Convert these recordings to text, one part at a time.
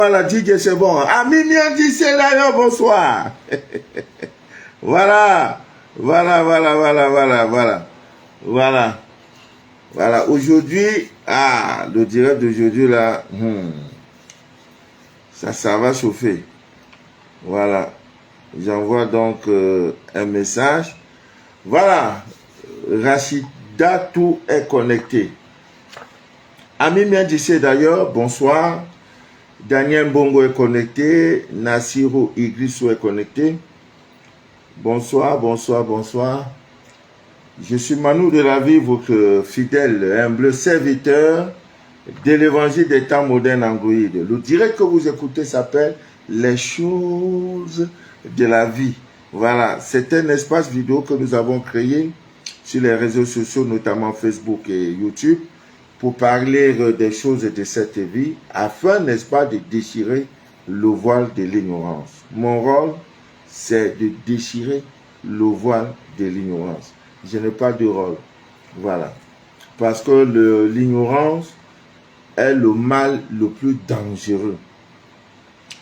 Voilà, DJ, c'est bon. Ami dit c'est d'ailleurs, bonsoir. Voilà. Voilà. Aujourd'hui, le direct d'aujourd'hui, là, ça va chauffer. Voilà. J'envoie donc un message. Voilà. Rachida, tout est connecté. Ami dit d'ailleurs, bonsoir. Daniel Bongo est connecté. Nassiro Igrisso est connecté. Bonsoir. Je suis Manu de la vie, votre fidèle, humble serviteur de l'évangile des temps modernes androïdes. Le direct que vous écoutez s'appelle Les choses de la vie. Voilà, c'est un espace vidéo que nous avons créé sur les réseaux sociaux, notamment Facebook et YouTube, pour parler des choses de cette vie, afin, n'est-ce pas, de déchirer le voile de l'ignorance. Mon rôle, c'est de déchirer le voile de l'ignorance. Je n'ai pas de rôle. Voilà. Parce que l'ignorance est le mal le plus dangereux.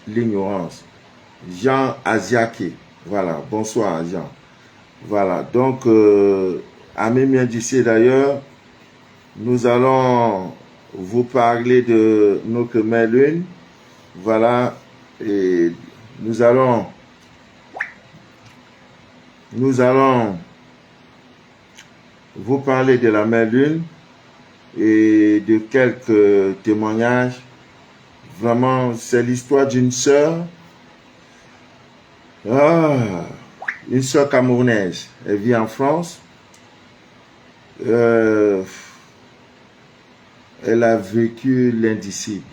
L'ignorance. Jean Aziake. Voilà. Bonsoir, Jean. Voilà. Donc, Ami bien d'ici d'ailleurs, nous allons vous parler de notre mère lune. Voilà. Et nous allons vous parler de la mère lune et de quelques témoignages. Vraiment, c'est l'histoire d'une sœur, une sœur camerounaise. Elle vit en France. Elle a vécu l'indicible,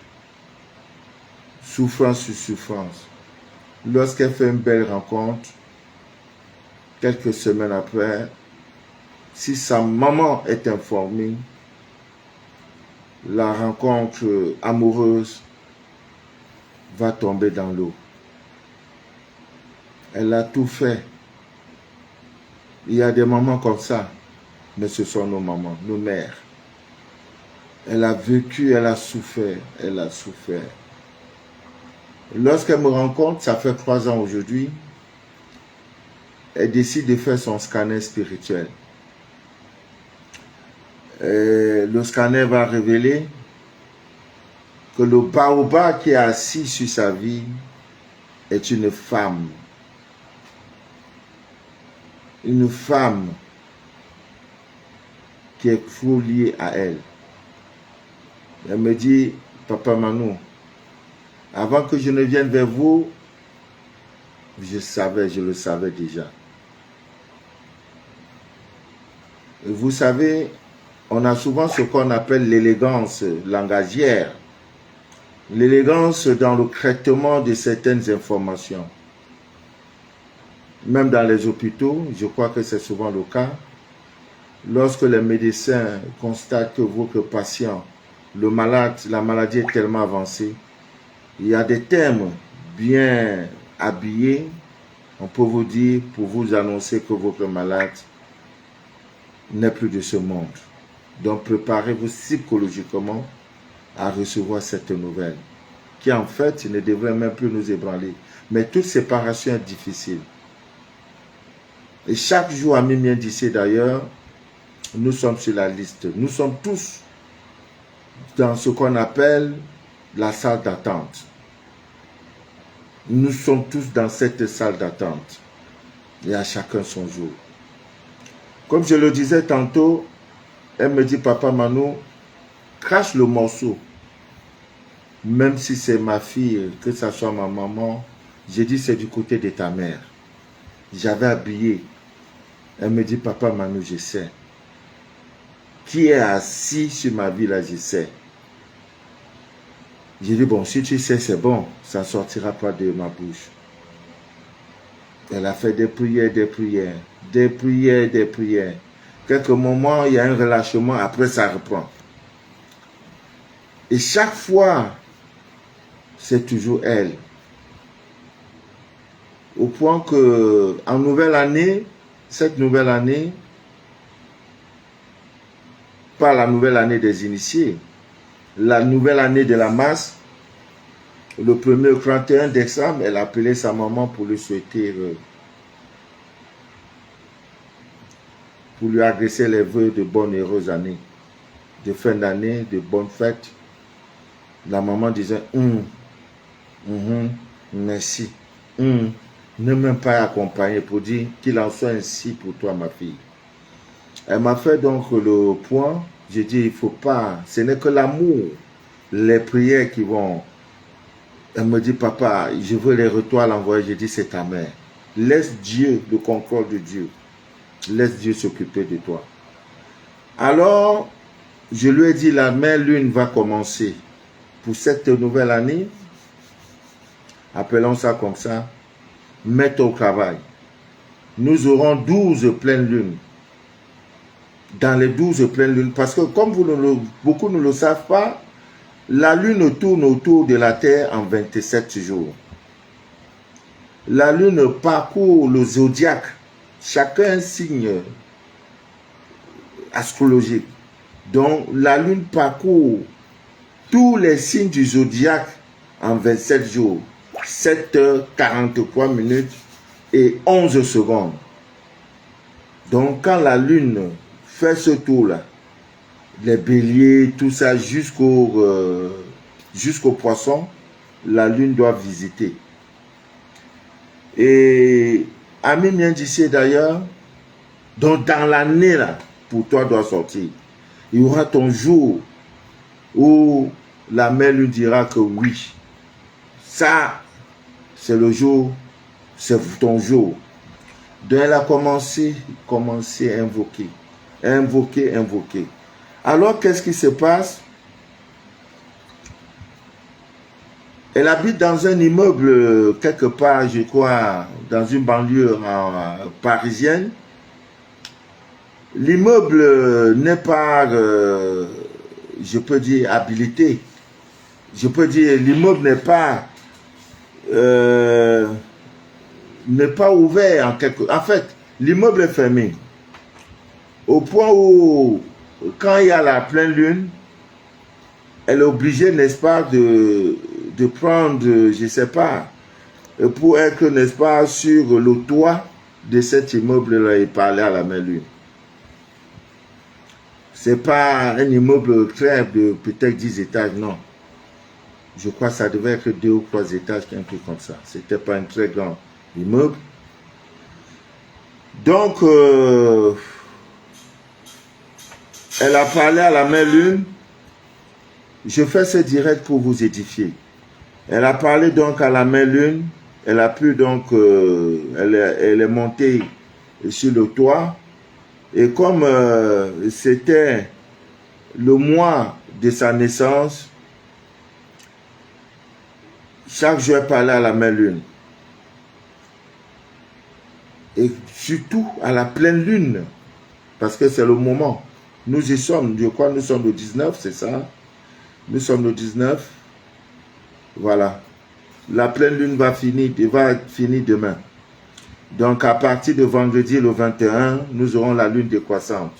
souffrance sur souffrance. Lorsqu'elle fait une belle rencontre, quelques semaines après, si sa maman est informée, la rencontre amoureuse va tomber dans l'eau. Elle a tout fait. Il y a des mamans comme ça, mais ce sont nos mamans, nos mères. Elle a vécu, elle a souffert. Lorsqu'elle me rencontre, ça fait 3 ans aujourd'hui, elle décide de faire son scanner spirituel. Le scanner va révéler que le baobab qui est assis sur sa vie est une femme. Une femme qui est trop liée à elle. Elle me dit, Papa Manu, avant que je ne vienne vers vous, je le savais déjà. Et vous savez, on a souvent ce qu'on appelle l'élégance langagière. L'élégance dans le traitement de certaines informations. Même dans les hôpitaux, je crois que c'est souvent le cas. Lorsque les médecins constatent que votre patient, la maladie est tellement avancée, il y a des termes bien habillés, on peut vous dire, pour vous annoncer que votre malade n'est plus de ce monde. Donc préparez-vous psychologiquement à recevoir cette nouvelle, qui en fait ne devrait même plus nous ébranler. Mais toute séparation est difficile. Et chaque jour, Ami bien d'ici d'ailleurs, nous sommes sur la liste. Nous sommes tous dans ce qu'on appelle la salle d'attente. Nous sommes tous dans cette salle d'attente. Et à chacun son jour. Comme je le disais tantôt, elle me dit, Papa Manu, crache le morceau. Même si c'est ma fille, que ce soit ma maman, j'ai dit c'est du côté de ta mère. J'avais habillé. Elle me dit, Papa Manu, je sais. Qui est assis sur ma vie là, je sais. J'ai dit, bon, si tu sais, c'est bon. Ça ne sortira pas de ma bouche. Elle a fait des prières. Quelques moments, il y a un relâchement, après ça reprend. Et chaque fois, c'est toujours elle. Au point que, en nouvelle année, cette nouvelle année, pas la nouvelle année des initiés, la nouvelle année de la masse, Le premier 31 décembre, elle a appelé sa maman pour lui souhaiter, pour lui adresser les vœux de bonne et heureuse année, de fin d'année, de bonnes fêtes. La maman disait, merci. Ne même pas accompagner pour dire qu'il en soit ainsi pour toi, ma fille. Elle m'a fait donc le point. J'ai dit, il ne faut pas, ce n'est que l'amour, les prières qui vont. Elle me dit, papa, je veux les retours à l'envoyer. J'ai dit, c'est ta mère. Laisse Dieu, le contrôle de Dieu. Laisse Dieu s'occuper de toi. Alors, je lui ai dit, la même lune va commencer. Pour cette nouvelle année, appelons ça comme ça, mettre au travail. Nous aurons 12 pleines lunes. Dans les 12 pleines lunes, parce que comme beaucoup ne le savent pas, la lune tourne autour de la Terre en 27 jours. La lune parcourt le zodiaque, chacun un signe astrologique. Donc la lune parcourt tous les signes du zodiaque en 27 jours, 7 heures 43 minutes et 11 secondes. Donc quand la lune fait ce tour-là, les béliers, tout ça, jusqu'au poisson, la lune doit visiter. Et Ami vient d'ici d'ailleurs, donc dans l'année là, pour toi doit sortir. Il y aura ton jour où la mère lui dira que oui, ça, c'est le jour, c'est ton jour. Donc elle a commencé à invoquer. Alors qu'est-ce qui se passe? Elle habite dans un immeuble quelque part, je crois, dans une banlieue parisienne. L'immeuble n'est pas, je peux dire, habilité. Je peux dire, l'immeuble n'est pas ouvert en fait, l'immeuble est fermé. Au point où, quand il y a la pleine lune, elle est obligée, n'est-ce pas, de prendre, je ne sais pas, pour être, n'est-ce pas, sur le toit de cet immeuble-là et parler à la même lune. Ce n'est pas un immeuble très de peut-être 10 étages, non. Je crois que ça devait être 2 ou 3 étages, un truc comme ça. Ce n'était pas un très grand immeuble. Donc, elle a parlé à la même lune. Je fais ce direct pour vous édifier. Elle a parlé donc à la même lune. Elle a pu donc, elle est montée sur le toit. Et comme c'était le mois de sa naissance, chaque jour elle parlait à la même lune. Et surtout à la pleine lune, parce que c'est le moment. Nous y sommes, je crois, nous sommes le 19, c'est ça? Nous sommes le 19. Voilà. La pleine lune va finir demain. Donc à partir de vendredi le 21, nous aurons la lune décroissante.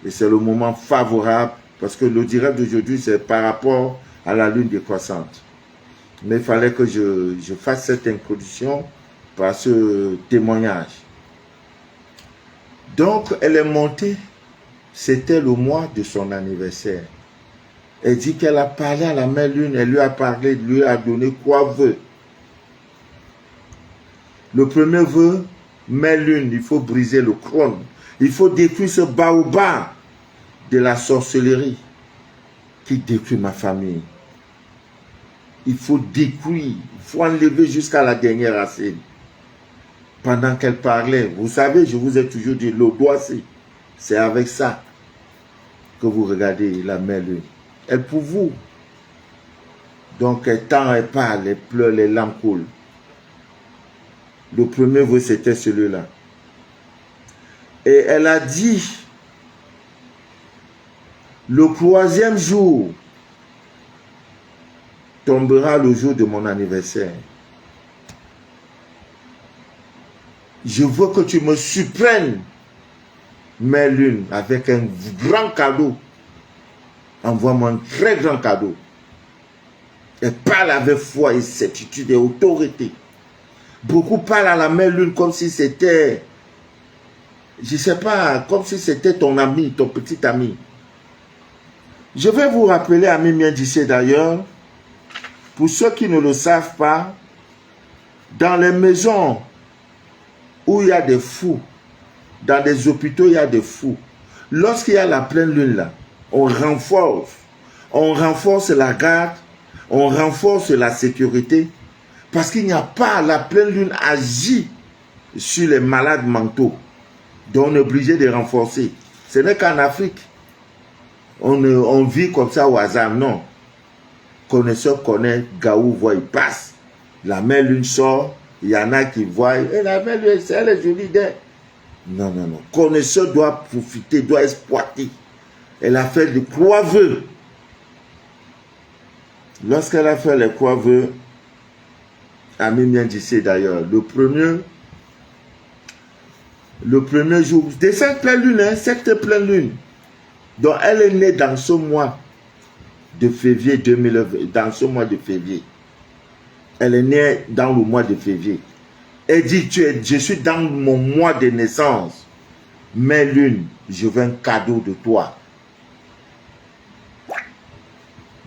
Et c'est le moment favorable, parce que le direct d'aujourd'hui, c'est par rapport à la lune décroissante. Mais il fallait que je fasse cette introduction par ce témoignage. Donc elle est montée, c'était le mois de son anniversaire. Elle dit qu'elle a parlé à la même lune, elle lui a parlé, lui a donné 3 vœux. Le premier vœu, mère lune, il faut briser le crâne. Il faut détruire ce baobab de la sorcellerie qui détruit ma famille. Il faut détruire, il faut enlever jusqu'à la dernière racine. Pendant qu'elle parlait, vous savez, je vous ai toujours dit, le doigt, c'est avec ça que vous regardez la mère lune. Elle pour vous. Donc, quand elle parle, elle pleure, les larmes coulent. Le premier vœu, c'était celui-là. Et elle a dit, le 3e jour tombera le jour de mon anniversaire. Je veux que tu me surprennes, mère lune, avec un grand cadeau. Envoie-moi un très grand cadeau. Elle parle avec foi et certitude et autorité. Beaucoup parlent à la mère lune comme si c'était, je ne sais pas, comme si c'était ton ami, ton petit ami. Je vais vous rappeler, amis miens d'ici d'ailleurs, pour ceux qui ne le savent pas, dans les maisons où il y a des fous, dans des hôpitaux il y a des fous, lorsqu'il y a la pleine lune là, on renforce la garde, on renforce la sécurité, parce qu'il n'y a pas, la pleine lune agit sur les malades mentaux, donc on est obligé de renforcer. Ce n'est qu'en Afrique, on vit comme ça au hasard, non. Connaisseur connaît, Gaou voit, il passe. La mère lune sort, il y en a qui voient, et la mère lune, elle est jolie d'elle. Non, non, non. Connaisseur doit profiter, doit exploiter. Elle a fait des croix-vœux. Lorsqu'elle a fait les croix-vœux, ami bien d'ici d'ailleurs, le premier jour de cette pleine lune, hein, cette pleine lune, donc elle est née dans ce mois de février 2020, dans ce mois de février. Elle est née dans le mois de février. Elle dit, je suis dans mon mois de naissance. Mais lune, je veux un cadeau de toi.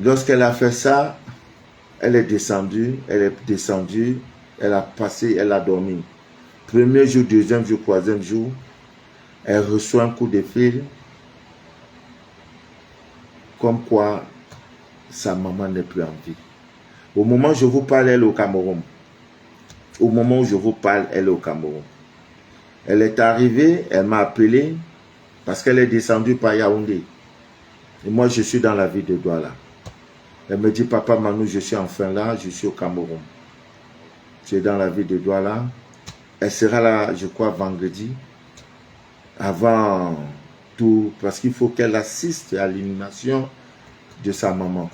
Lorsqu'elle a fait ça, elle est descendue, elle a passé, elle a dormi. Premier jour, deuxième jour, troisième jour, elle reçoit un coup de fil, comme quoi sa maman n'est plus en vie. Au moment où je vous parle, elle est au Cameroun. Au moment où je vous parle, elle est au Cameroun. Elle est arrivée, elle m'a appelé, parce qu'elle est descendue par Yaoundé. Et moi, je suis dans la ville de Douala. Elle me dit, papa Manu, je suis enfin là, je suis au Cameroun. Je suis dans la ville de Douala. Elle sera là, je crois, vendredi, avant tout, parce qu'il faut qu'elle assiste à l'inhumation de sa maman.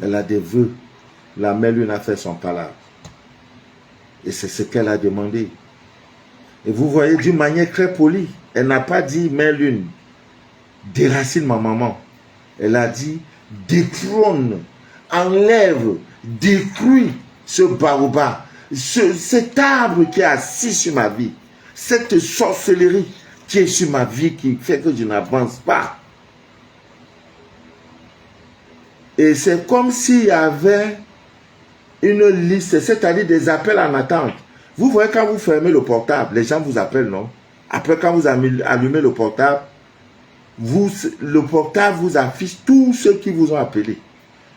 Elle a des vœux. La mère lui a fait son palabre. Et c'est ce qu'elle a demandé. Et vous voyez, d'une manière très polie, elle n'a pas dit, mère lune, déracine ma maman. Elle a dit, détrône, enlève, détruis ce baobab, cet arbre qui est assis sur ma vie, cette sorcellerie qui est sur ma vie, qui fait que je n'avance pas. Et c'est comme s'il y avait une liste, c'est-à-dire des appels en attente. Vous voyez, quand vous fermez le portable, les gens vous appellent, non? Après, quand vous allumez le portable vous affiche tous ceux qui vous ont appelé.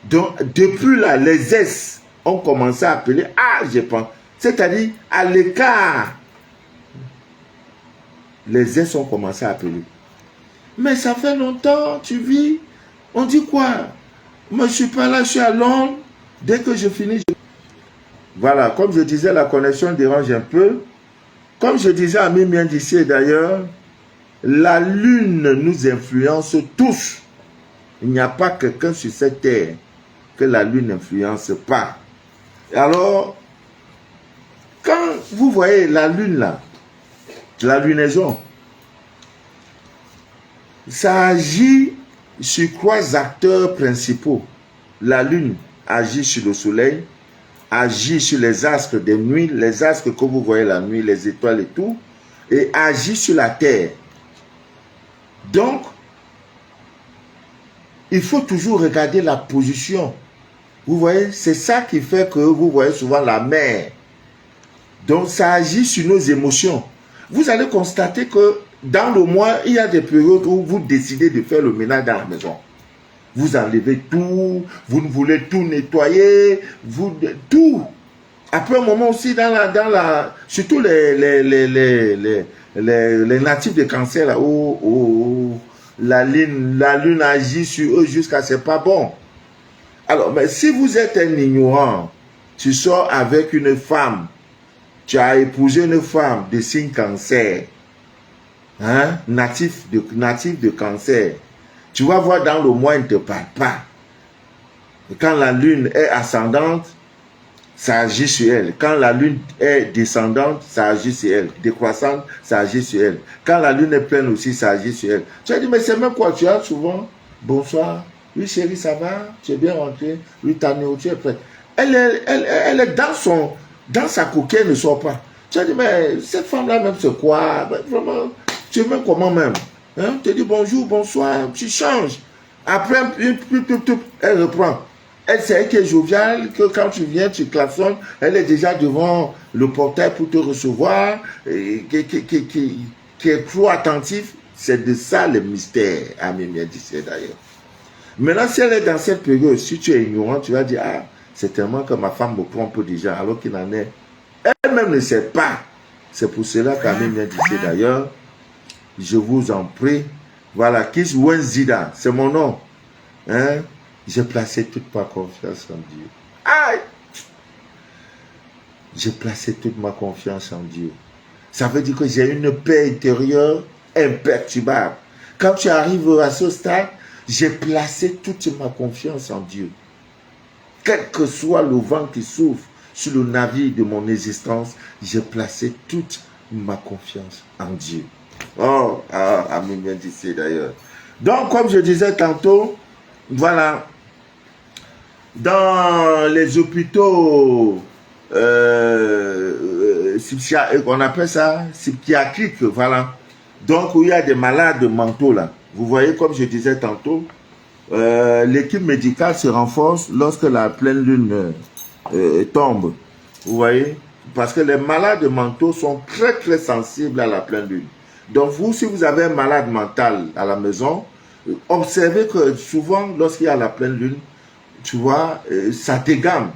Donc, depuis là, les S ont commencé à appeler. Ah, je pense. C'est-à-dire, à l'écart, les S ont commencé à appeler. Mais ça fait longtemps, tu vis. On dit quoi? Moi, je ne suis pas là, je suis à Londres. Dès que je finis, Voilà, comme je disais, la connexion dérange un peu. Comme je disais à mes miens d'ici d'ailleurs, la lune nous influence tous. Il n'y a pas quelqu'un sur cette terre que la lune n'influence pas. Alors, quand vous voyez la lune là, la lunaison, ça agit sur 3 acteurs principaux. La lune agit sur le soleil, agit sur les astres de nuit, les astres que vous voyez la nuit, les étoiles et tout, et agit sur la terre. Donc, il faut toujours regarder la position. Vous voyez, c'est ça qui fait que vous voyez souvent la mer. Donc, ça agit sur nos émotions. Vous allez constater que dans le mois, il y a des périodes où vous décidez de faire le ménage dans la maison. Vous enlevez tout, vous ne voulez tout nettoyer, tout. Après un moment aussi, surtout les natifs de Cancer, là, la lune agit sur eux jusqu'à c'est pas bon. Alors, mais si vous êtes un ignorant, tu sors avec une femme, tu as épousé une femme de signe Cancer, hein, natif de Cancer, tu vas voir dans le mois, il ne te parle pas. Et quand la lune est ascendante, ça agit sur elle. Quand la lune est descendante, ça agit sur elle. Décroissante, ça agit sur elle. Quand la lune est pleine aussi, ça agit sur elle. Tu as dit, mais c'est même quoi tu as souvent? Bonsoir. Oui, chérie, ça va? Tu es bien rentré? Oui, ta nourriture est prête. Elle est dans sa coquille, elle ne sort pas. Tu as dit, mais cette femme-là, même, c'est quoi? Ben, vraiment, tu es même comment même? Hein? Tu dis bonjour, bonsoir, tu changes. Après, elle reprend. Elle sait qu'elle est joviale, que quand tu viens, tu klaxonnes, elle est déjà devant le portail pour te recevoir, et qui est trop attentif. C'est de ça le mystère, Ami bien dit d'ailleurs. Maintenant, si elle est dans cette période, si tu es ignorant, tu vas dire, ah, c'est tellement que ma femme me trompe déjà, alors qu'il en est. Elle-même ne sait pas. C'est pour cela qu'Ami bien dit d'ailleurs, je vous en prie, voilà, Kiss Wenzida, c'est mon nom. Hein? J'ai placé toute ma confiance en Dieu. Aïe! J'ai placé toute ma confiance en Dieu. Ça veut dire que j'ai une paix intérieure imperturbable. Quand tu arrives à ce stade, j'ai placé toute ma confiance en Dieu. Quel que soit le vent qui souffle sur le navire de mon existence, j'ai placé toute ma confiance en Dieu. Oh, Amin bien dit d'ailleurs. Donc, comme je disais tantôt, voilà, dans les hôpitaux, on appelle ça psychiatrique, voilà. Donc, où il y a des malades mentaux, là. Vous voyez, comme je disais tantôt, l'équipe médicale se renforce lorsque la pleine lune tombe. Vous voyez? Parce que les malades mentaux sont très, très sensibles à la pleine lune. Donc, vous, si vous avez un malade mental à la maison, observez que souvent, lorsqu'il y a la pleine lune, tu vois, ça dégamme.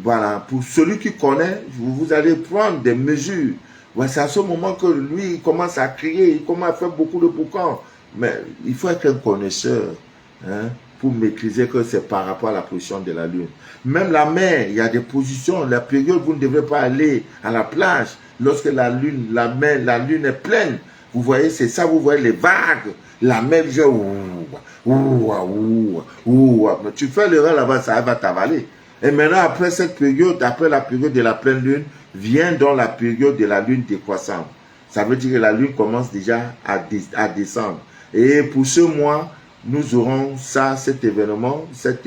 Voilà, pour celui qui connaît, vous allez prendre des mesures. Ouais, c'est à ce moment que lui, il commence à crier, il commence à faire beaucoup de boucan. Mais il faut être un connaisseur, hein, pour maîtriser que c'est par rapport à la position de la lune. Même la mer, il y a des positions, la période, vous ne devrez pas aller à la plage. Lorsque la lune, la mer, la lune est pleine, vous voyez, c'est ça, vous voyez les vagues. La mer, mais tu fais l'erreur là-bas, ça va t'avaler. Et maintenant, après cette période, après la période de la pleine lune, vient dans la période de la lune décroissante. Ça veut dire que la lune commence déjà à descendre. Et pour ce mois, nous aurons ça, cet événement, cette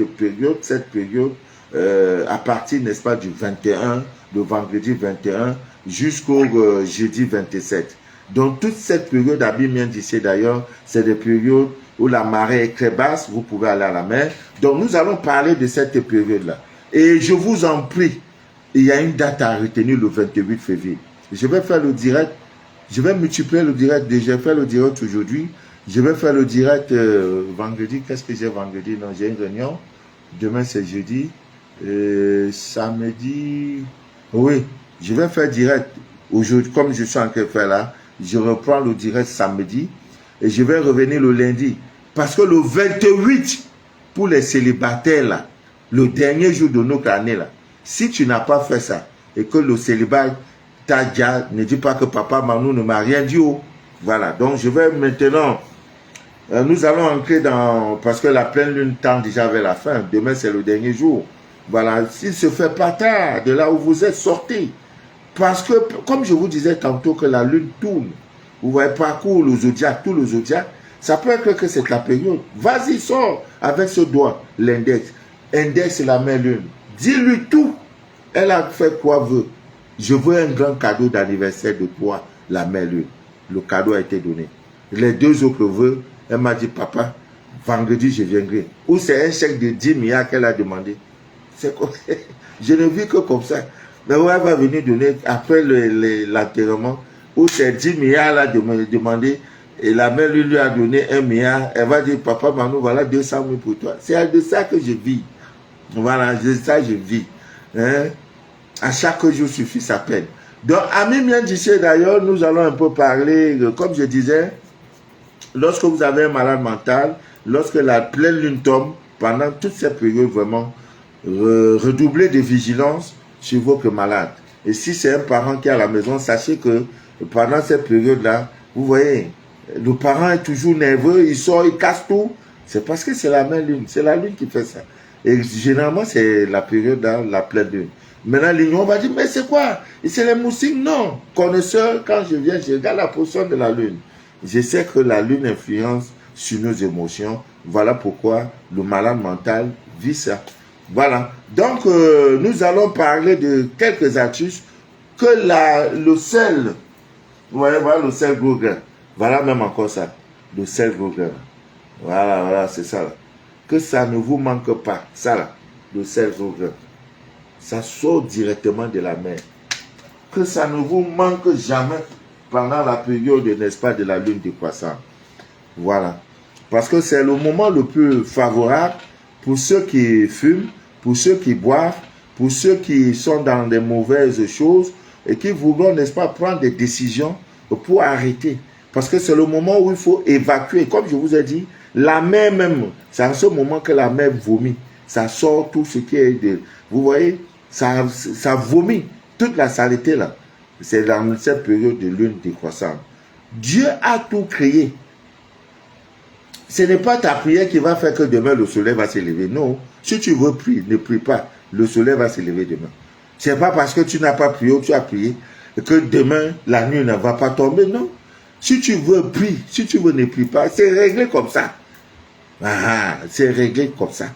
période, à partir, n'est-ce pas, du 21, le vendredi 21, jusqu'au jeudi 27. Donc, toute cette période, Abimien disait d'ailleurs, c'est des périodes où la marée est très basse, vous pouvez aller à la mer. Donc, nous allons parler de cette période-là. Et je vous en prie, il y a une date à retenir le 28 février. Je vais faire le direct, je vais multiplier le direct. Déjà fait le direct aujourd'hui. Je vais faire le direct vendredi. Qu'est-ce que j'ai vendredi? Non, j'ai une réunion. Demain, c'est jeudi. Samedi, oui, je vais faire direct aujourd'hui, comme je suis en train de faire là. Je reprends le direct samedi et je vais revenir le lundi. Parce que le 28, pour les célibataires là, le dernier jour de notre année là, si tu n'as pas fait ça et que le célibat t'a déjà, ne dis pas que papa Manou ne m'a rien dit. Oh. Voilà, donc je vais maintenant, nous allons entrer dans, parce que la pleine lune tend déjà vers la fin. Demain c'est le dernier jour. Voilà, s'il se fait pas tard de là où vous êtes sortis. Parce que, comme je vous disais tantôt que la lune tourne, vous voyez, parcours le zodiaque, tout le zodiaque, ça peut être que c'est la période. Vas-y, sors avec ce doigt, l'index. Index, c'est la même lune. Dis-lui tout. Elle a fait quoi veut. Je veux un grand cadeau d'anniversaire de toi, la mère lune. Le cadeau a été donné. Les deux autres vœux, elle m'a dit, papa, vendredi, je viendrai. Ou c'est un chèque de 10 milliards qu'elle a demandé. C'est quoi? Je ne vis que comme ça. Mais où elle va venir donner après l'enterrement, où c'est 10 milliards là demandé, et la mère lui a donné 1 milliard, elle va dire, papa Manou, voilà 200 000 pour toi. C'est de ça que je vis. Voilà, de ça je vis. Hein? À chaque jour suffit sa peine. Donc, Ami bien d'ici d'ailleurs, nous allons un peu parler, comme je disais, lorsque vous avez un malade mental, lorsque la pleine lune tombe, pendant toute cette période vraiment, redoublez de vigilance sur votre malade. Et si c'est un parent qui est à la maison, sachez que pendant cette période-là, vous voyez, le parent est toujours nerveux, il sort, il casse tout. C'est parce que c'est la même lune, c'est la lune qui fait ça. Et généralement, c'est la période dans la pleine lune. Maintenant, l'union va dire, mais c'est quoi? Et c'est les moustiques? Non. Connaisseur, quand je regarde la position de la lune. Je sais que la lune influence sur nos émotions, Voilà pourquoi le malade mental vit ça. Voilà. Donc, nous allons parler de quelques astuces que le sel, vous voyez, voilà le sel gros grain. Voilà même encore ça, le sel gros grain. Voilà, voilà, c'est ça là. Que ça ne vous manque pas, ça là, le sel gros grain. Ça sort directement de la mer. Que ça ne vous manque jamais pendant la période, n'est-ce pas, de la lune décroissante. Voilà. Parce que c'est le moment le plus favorable pour ceux qui fument, pour ceux qui boivent, pour ceux qui sont dans des mauvaises choses et qui voudront, n'est-ce pas, prendre des décisions pour arrêter. Parce que c'est le moment où il faut évacuer. Comme je vous ai dit, la mer même, c'est en ce moment que la mer vomit. Ça sort tout ce qui est de... Vous voyez, ça vomit toute la saleté là. C'est dans cette période de lune décroissante. Dieu a tout créé. Ce n'est pas ta prière qui va faire que demain le soleil va s'élever. Non. Si tu veux prier, ne prie pas. Le soleil va s'élever demain. Ce n'est pas parce que tu n'as pas prié ou tu as prié que demain la nuit ne va pas tomber. Non. Si tu veux, prie. Si tu veux, ne prie pas. C'est réglé comme ça. Ah, c'est réglé comme ça.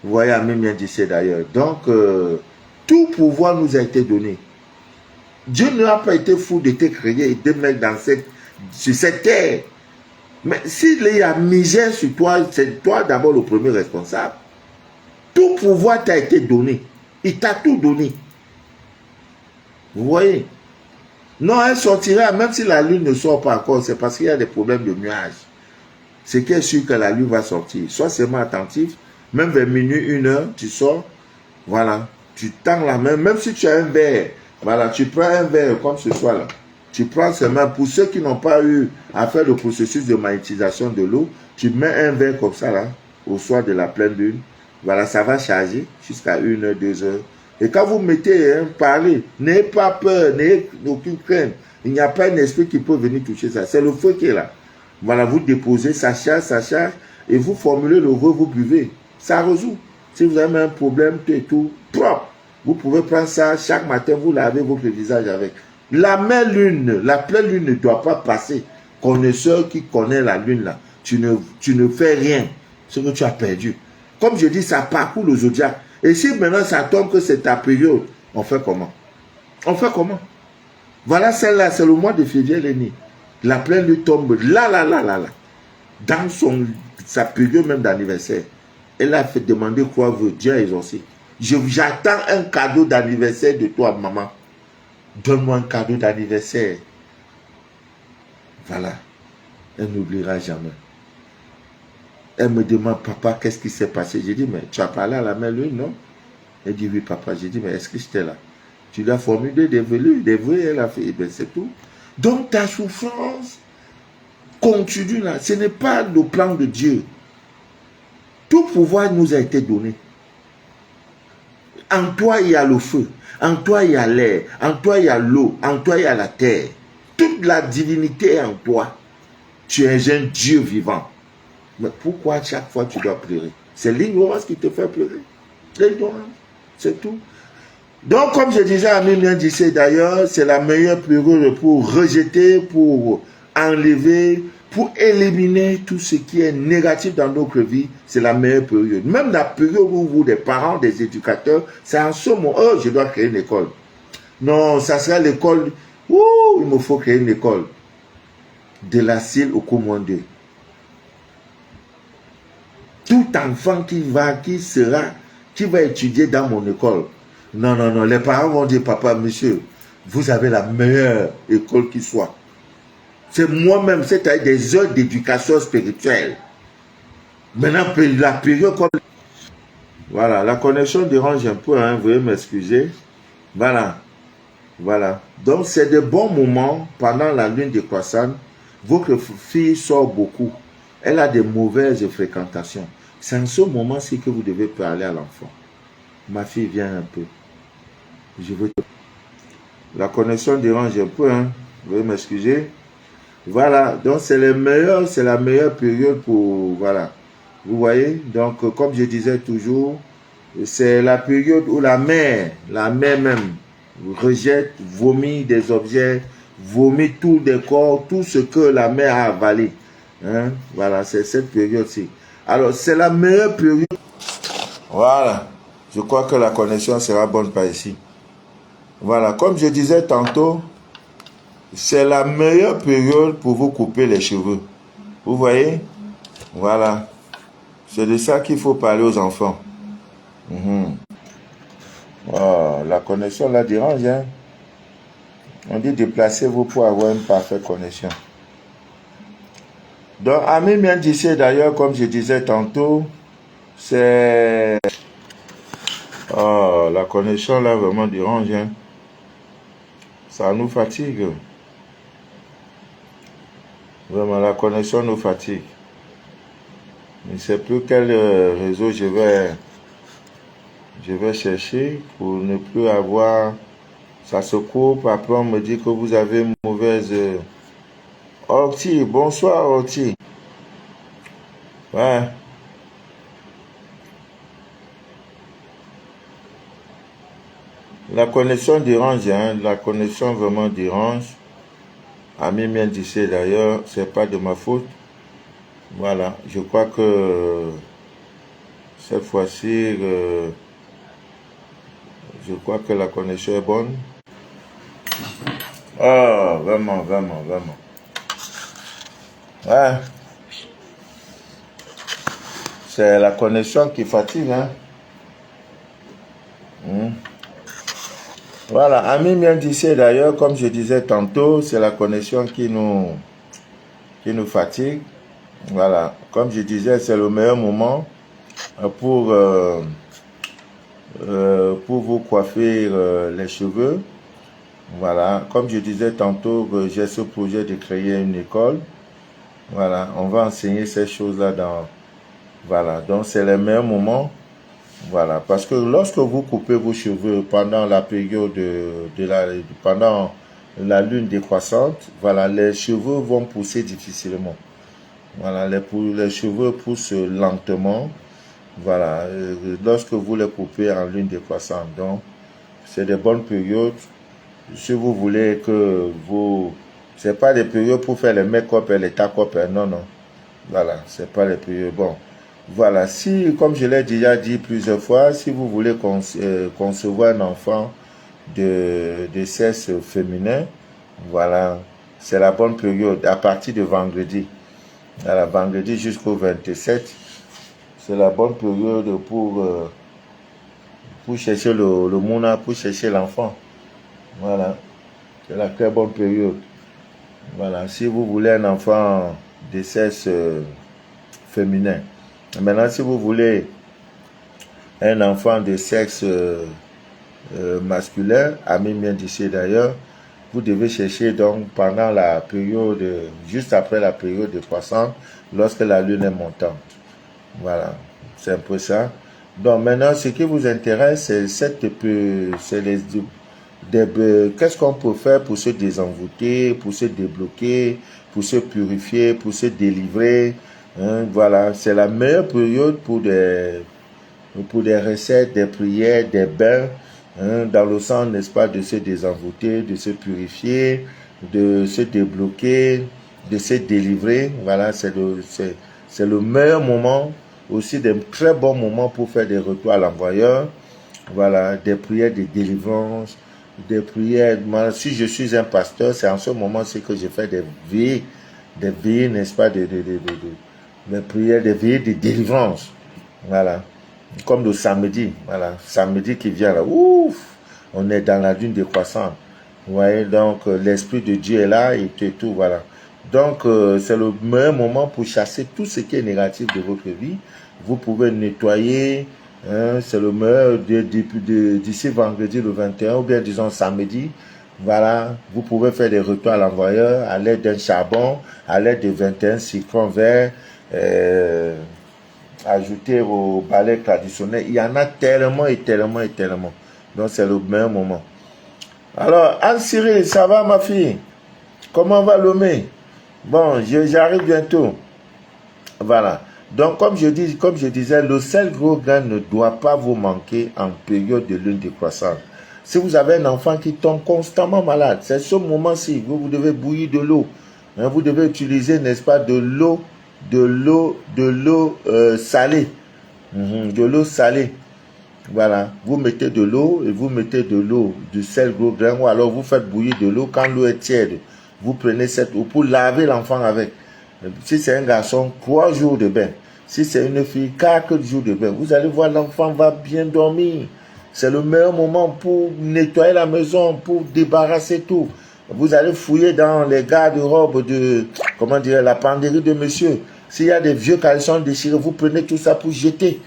Vous voyez, Amen bien dit d'ailleurs. Donc, tout pouvoir nous a été donné. Dieu n'a pas été fou de te créer et de mettre sur cette terre. Mais s'il y a misère sur toi, c'est toi d'abord le premier responsable. Tout pouvoir t'a été donné. Il t'a tout donné. Vous voyez? Non, elle sortira, même si la lune ne sort pas encore, c'est parce qu'il y a des problèmes de nuages. C'est qui est sûr que la lune va sortir. Sois seulement attentif. Même vers minuit, 1h, tu sors. Voilà. Tu tends la main. Même si tu as un verre. Voilà. Tu prends un verre comme ce soir là. Tu prends seulement. Pour ceux qui n'ont pas eu à faire le processus de magnétisation de l'eau, tu mets un verre comme ça là. Au soir de la pleine lune. Voilà. Ça va charger jusqu'à 1h, 2h. Et quand vous mettez, parlez. N'ayez pas peur. N'ayez aucune crainte. Il n'y a pas un esprit qui peut venir toucher ça. C'est le feu qui est là. Voilà, vous déposez, ça charge, et vous formulez le vœu, vous buvez. Ça résout. Si vous avez un problème, tout propre, vous pouvez prendre ça, chaque matin, vous lavez votre visage avec. La pleine lune ne doit pas passer. Connaisseur qui connaît la lune, là, tu ne fais rien. Ce que tu as perdu. Comme je dis, ça parcourt le zodiaque. Et si maintenant ça tombe que c'est ta période, on fait comment? On fait comment? Voilà celle-là, c'est le mois de février, elle est née. La pleine lune tombe là. Dans sa période même d'anniversaire. Elle a fait demander quoi veut Dieu a exaucé. J'attends un cadeau d'anniversaire de toi, maman. Donne-moi un cadeau d'anniversaire. Voilà. Elle n'oubliera jamais. Elle me demande, papa, qu'est-ce qui s'est passé? J'ai dit, mais tu as parlé à la mère lune, non? Elle dit, oui, papa. J'ai dit, mais est-ce que j'étais là? Tu lui as formulé des vœux, elle a fait, et bien c'est tout. Donc ta souffrance continue là. Ce n'est pas le plan de Dieu. Tout pouvoir nous a été donné. En toi, il y a le feu. En toi, il y a l'air. En toi, il y a l'eau. En toi, il y a la terre. Toute la divinité est en toi. Tu es un Dieu vivant. Mais pourquoi chaque fois tu dois pleurer? C'est l'ignorance qui te fait pleurer. L'ignorance, c'est tout. Donc, comme je disais à Mimien Dissé d'ailleurs, c'est la meilleure période pour rejeter, pour enlever, pour éliminer tout ce qui est négatif dans notre vie. C'est la meilleure période. Même la période où vous, des parents, des éducateurs, c'est en ce moment, oh, je dois créer une école. Non, ça sera l'école. Ouh, il me faut créer une école. De la CIL au Commande 2. Tout enfant qui va étudier dans mon école. Non, les parents vont dire, papa, monsieur, vous avez la meilleure école qui soit. C'est moi-même, c'est-à-dire des heures d'éducation spirituelle. Maintenant, la période comme... Voilà, la connexion dérange un peu, hein, veuillez m'excuser. Voilà. Donc, c'est de bons moments pendant la lune décroissante. Votre fille sort beaucoup. Elle a des mauvaises fréquentations. C'est en ce moment-ci que vous devez parler à l'enfant. Ma fille vient un peu. Je veux... La connexion dérange un peu, hein. Veuillez m'excuser. Voilà, donc c'est la meilleure période pour... Voilà. Vous voyez, donc comme je disais toujours, c'est la période où la mère même, rejette, vomit des objets, vomit tout des corps, tout ce que la mère a avalé. Hein? Voilà, c'est cette période-ci. Alors, c'est la meilleure période. Voilà. Je crois que la connexion sera bonne par ici. Voilà. Comme je disais tantôt, c'est la meilleure période pour vous couper les cheveux. Vous voyez? Voilà. C'est de ça qu'il faut parler aux enfants. Oh, la connexion la dérange, hein? On dit déplacez-vous pour avoir une parfaite connexion. Donc, Ami bien d'ici, d'ailleurs, comme je disais tantôt, c'est... Oh, la connexion là vraiment dérange, hein? Ça nous fatigue. Vraiment, la connexion nous fatigue. Je ne sais plus quel réseau je vais chercher pour ne plus avoir... Ça se coupe, après on me dit que vous avez une mauvaise... Orti, bonsoir Orti. Ouais. La connexion dérange, hein? La connexion vraiment dérange. Ami bien d'ici d'ailleurs, c'est pas de ma faute. Voilà, je crois que cette fois-ci, je crois que la connexion est bonne. Oh, vraiment, vraiment, vraiment. Ouais. C'est la connexion qui fatigue, hein. Voilà, Ami bien d'ici d'ailleurs, comme je disais tantôt, c'est la connexion qui nous fatigue. Voilà, comme je disais, c'est le meilleur moment pour vous coiffer les cheveux. Voilà, comme je disais tantôt, j'ai ce projet de créer une école. Voilà, on va enseigner ces choses-là dans... Voilà, donc c'est le meilleur moment. Voilà, parce que lorsque vous coupez vos cheveux pendant la période pendant la lune décroissante, voilà, les cheveux vont pousser difficilement. Voilà, les cheveux poussent lentement. Voilà, lorsque vous les coupez en lune décroissante. Donc, c'est des bonnes périodes. Si vous voulez que vous... C'est pas des périodes pour faire les make-up et les tac-up. Non, non. Voilà, c'est pas les périodes. Bon. Voilà, si, comme je l'ai déjà dit plusieurs fois, si vous voulez concevoir un enfant de sexe féminin, voilà, c'est la bonne période, à partir de vendredi. Voilà, vendredi jusqu'au 27, c'est la bonne période pour chercher le mouna, pour chercher l'enfant. Voilà, c'est la très bonne période. Voilà, si vous voulez un enfant de sexe féminin. Maintenant, si vous voulez un enfant de sexe masculin, Ami bien d'ici d'ailleurs, vous devez chercher donc pendant la période, juste après la période de croissance, lorsque la lune est montante. Voilà, c'est un peu ça. Donc maintenant, ce qui vous intéresse, c'est qu'est-ce qu'on peut faire pour se désenvoûter, pour se débloquer, pour se purifier, pour se délivrer. Hein, voilà, c'est la meilleure période pour des recettes, des prières, des bains, hein, dans le sens, n'est-ce pas, de se désenvoûter, de se purifier, de se débloquer, de se délivrer. Voilà, c'est le meilleur moment, aussi des très bons moments pour faire des retours à l'envoyeur. Voilà, des prières de délivrance, des prières. Moi, si je suis un pasteur, c'est en ce moment que je fais des veillées, n'est-ce pas, des prières, des veillées de délivrance. Voilà. Comme le samedi, voilà, samedi qui vient là, ouf, on est dans la lune décroissante. Vous voyez, donc l'Esprit de Dieu est là et tout, voilà. Donc, c'est le meilleur moment pour chasser tout ce qui est négatif de votre vie. Vous pouvez nettoyer, hein, c'est le meilleur d'ici vendredi le 21, ou bien disons samedi. Voilà, vous pouvez faire des retours à l'envoyeur à l'aide d'un charbon, à l'aide de 21 citrons verts, ajouter au balai traditionnel. Il y en a tellement et tellement et tellement. Donc, c'est le meilleur moment. Alors, Anne-Cyril, ça va ma fille? Comment va Lomé? Bon, j'arrive bientôt. Voilà. Donc, comme je disais, le sel gros grain ne doit pas vous manquer en période de lune décroissante. Si vous avez un enfant qui tombe constamment malade, c'est ce moment-ci, vous devez bouillir de l'eau. Hein, vous devez utiliser, n'est-ce pas, de l'eau de l'eau salée. De l'eau salée. Voilà, vous mettez de l'eau et vous mettez de l'eau, du sel gros grain, ou alors vous faites bouillir de l'eau. Quand l'eau est tiède, vous prenez cette eau pour laver l'enfant avec. Si c'est un garçon, 3 jours de bain. Si c'est une fille, 4 jours de bain. Vous allez voir, l'enfant va bien dormir. C'est le meilleur moment pour nettoyer la maison, pour débarrasser tout. Vous allez fouiller dans les garde-robes de, comment dire, la penderie de monsieur. S'il y a des vieux caleçons déchirés, vous prenez tout ça pour jeter.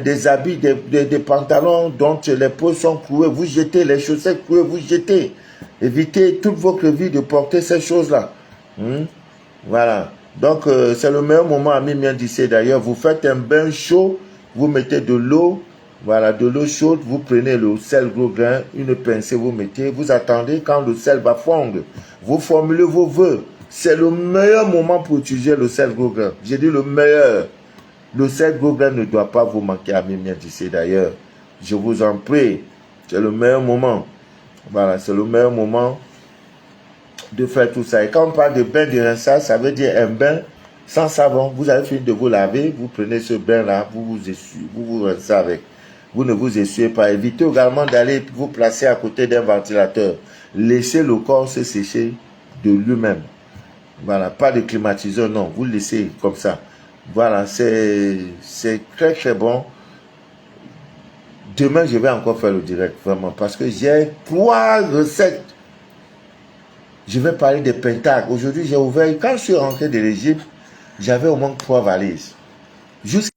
Des habits, des pantalons dont les peaux sont clouées, vous jetez. Les chaussettes clouées, vous jetez. Évitez toute votre vie de porter ces choses-là. Voilà. Donc, c'est le meilleur moment à Mimian Dissé. D'ailleurs, vous faites un bain chaud, vous mettez de l'eau, voilà, de l'eau chaude, vous prenez le sel gros grain, une pincée, vous mettez, vous attendez quand le sel va fondre. Vous formulez vos vœux. C'est le meilleur moment pour utiliser le sel gros grain. J'ai dit le meilleur. Le sel gros grain ne doit pas vous manquer à Mimian Dissé d'ailleurs. Je vous en prie. C'est le meilleur moment. Voilà, c'est le meilleur moment de faire tout ça. Et quand on parle de bain de rinçage, ça veut dire un bain sans savon. Vous avez fini de vous laver, vous prenez ce bain-là, vous vous rincez avec. Vous ne vous essuyez pas. Évitez également d'aller vous placer à côté d'un ventilateur. Laissez le corps se sécher de lui-même. Voilà, pas de climatiseur, non. Vous laissez comme ça. Voilà, c'est très très bon. Demain, je vais encore faire le direct, vraiment, parce que j'ai 3 recettes. Je vais parler des pentacles. Aujourd'hui, j'ai ouvert, quand je suis rentré de l'Égypte, j'avais au moins 3 valises. Jusqu'à